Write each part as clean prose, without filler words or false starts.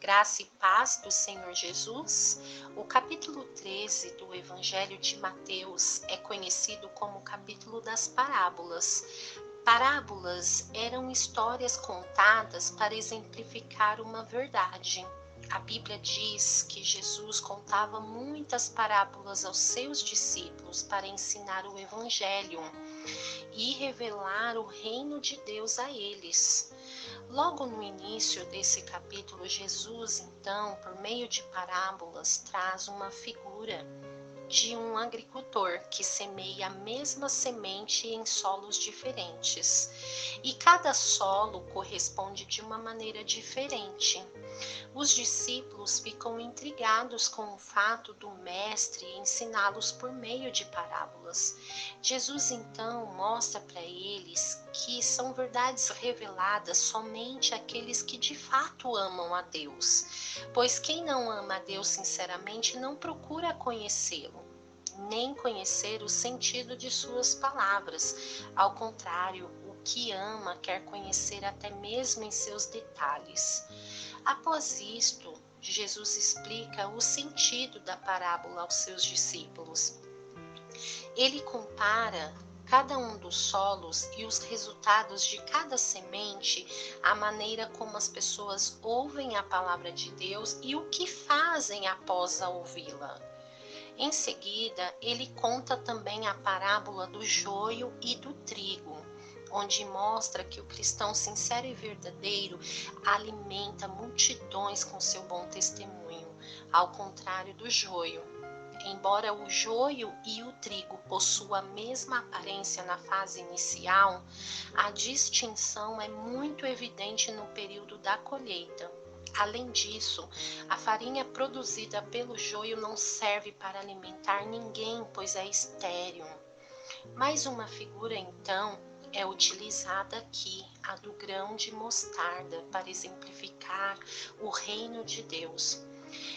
Graça e paz do Senhor Jesus. O capítulo 13 do Evangelho de Mateus é conhecido como o capítulo das parábolas. Parábolas eram histórias contadas para exemplificar uma verdade. A Bíblia diz que Jesus contava muitas parábolas aos seus discípulos para ensinar o Evangelho e revelar o reino de Deus a eles. Logo no início desse capítulo, Jesus, então, por meio de parábolas, traz uma figura de um agricultor que semeia a mesma semente em solos diferentes. E cada solo corresponde de uma maneira diferente. Os discípulos ficam intrigados com o fato do mestre ensiná-los por meio de parábolas. Jesus então mostra para eles que são verdades reveladas somente àqueles que de fato amam a Deus, pois quem não ama a Deus sinceramente não procura conhecê-lo, nem conhecer o sentido de suas palavras. Ao contrário, o que ama quer conhecer até mesmo em seus detalhes. Após isto, Jesus explica o sentido da parábola aos seus discípulos. Ele compara cada um dos solos e os resultados de cada semente, a maneira como as pessoas ouvem a palavra de Deus e o que fazem após a ouvi-la. Em seguida, ele conta também a parábola do joio e do trigo, onde mostra que o cristão sincero e verdadeiro alimenta multidões com seu bom testemunho, ao contrário do joio. Embora o joio e o trigo possuam a mesma aparência na fase inicial, a distinção é muito evidente no período da colheita. Além disso, a farinha produzida pelo joio não serve para alimentar ninguém, pois é estéril. Mais uma figura, então, é utilizada aqui, a do grão de mostarda, para exemplificar o reino de Deus.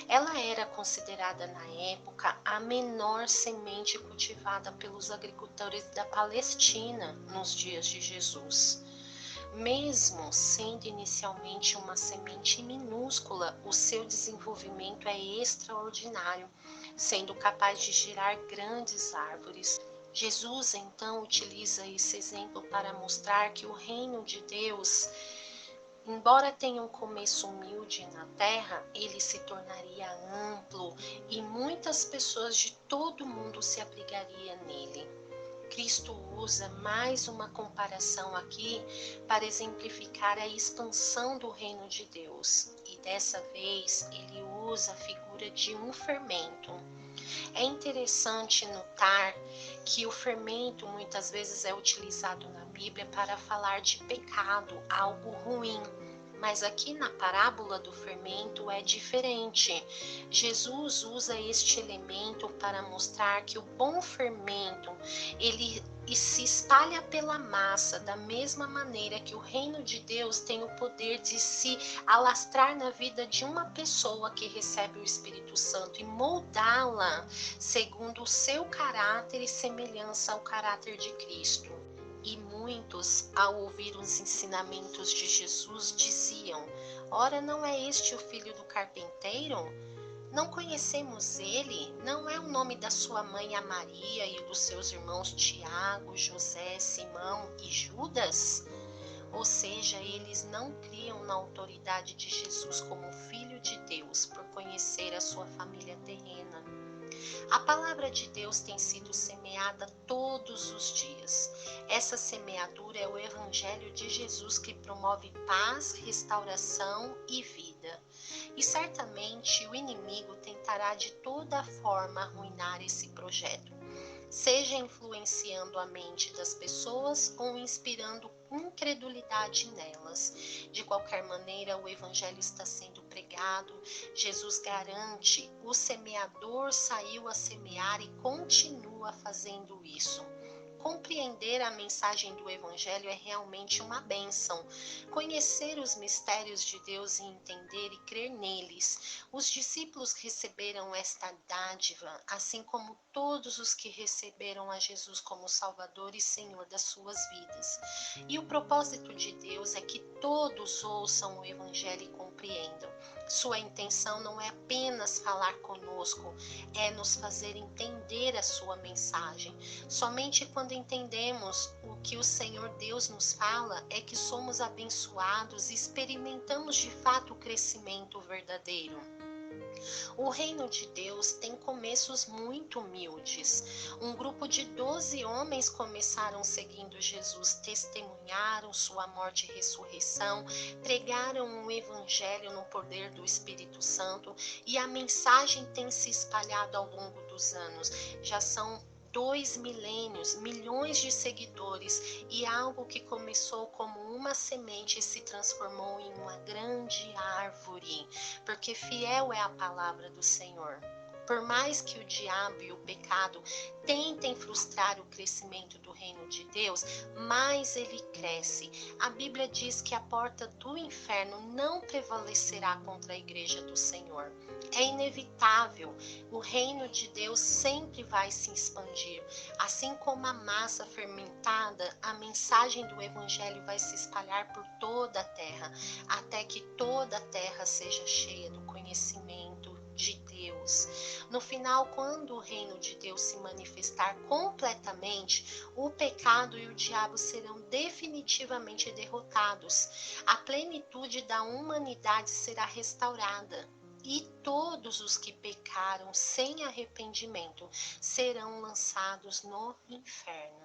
Ela era considerada na época a menor semente cultivada pelos agricultores da Palestina nos dias de Jesus. Mesmo sendo inicialmente uma semente minúscula, o seu desenvolvimento é extraordinário, sendo capaz de gerar grandes árvores. Jesus então utiliza esse exemplo para mostrar que o reino de Deus, embora tenha um começo humilde na terra, ele se tornaria amplo e muitas pessoas de todo o mundo se abrigariam nele. Cristo usa mais uma comparação aqui para exemplificar a expansão do reino de Deus. E dessa vez ele usa a figura de um fermento. É interessante notar que o fermento muitas vezes é utilizado na Bíblia para falar de pecado, algo ruim. Mas aqui na parábola do fermento é diferente. Jesus usa este elemento para mostrar que o bom fermento, ele se espalha pela massa da mesma maneira que o reino de Deus tem o poder de se alastrar na vida de uma pessoa que recebe o Espírito Santo e moldá-la segundo o seu caráter e semelhança ao caráter de Cristo. E muitos, ao ouvir os ensinamentos de Jesus, diziam: ora, não é este o filho do carpinteiro? Não conhecemos ele? Não é o nome da sua mãe a Maria e dos seus irmãos Tiago, José, Simão e Judas? Ou seja, eles não criam na autoridade de Jesus como filho de Deus por conhecer a sua família terrena. A palavra de Deus tem sido semeada todos os dias. Essa semeadura é o Evangelho de Jesus que promove paz, restauração e vida. E certamente o inimigo tentará de toda forma arruinar esse projeto, seja influenciando a mente das pessoas ou inspirando incredulidade nelas. De qualquer maneira, o evangelho está sendo pregado. Jesus garante: o semeador saiu a semear e continua fazendo isso. Compreender a mensagem do Evangelho é realmente uma bênção. Conhecer os mistérios de Deus e entender e crer neles. Os discípulos receberam esta dádiva, assim como todos os que receberam a Jesus como Salvador e Senhor das suas vidas. E o propósito de Deus é que todos ouçam o Evangelho e compreendam. Sua intenção não é apenas falar conosco, é nos fazer entender a sua mensagem. Somente quando entendemos o que o Senhor Deus nos fala é que somos abençoados e experimentamos de fato o crescimento verdadeiro. O reino de Deus tem começos muito humildes. Um grupo de 12 homens começaram seguindo Jesus, testemunharam sua morte e ressurreição, pregaram o evangelho no poder do Espírito Santo e a mensagem tem se espalhado ao longo dos anos. Já são 2 milênios, milhões de seguidores e algo que começou como uma semente se transformou em uma grande árvore, porque fiel é a palavra do Senhor. Por mais que o diabo e o pecado tentem frustrar o crescimento do reino de Deus, mais ele cresce. A Bíblia diz que a porta do inferno não prevalecerá contra a igreja do Senhor. É inevitável, o reino de Deus sempre vai se expandir. Assim como a massa fermentada, a mensagem do evangelho vai se espalhar por toda a terra, até que toda a terra seja cheia do conhecimento de Deus. No final, quando o reino de Deus se manifestar completamente, o pecado e o diabo serão definitivamente derrotados. A plenitude da humanidade será restaurada. E todos os que pecaram sem arrependimento serão lançados no inferno.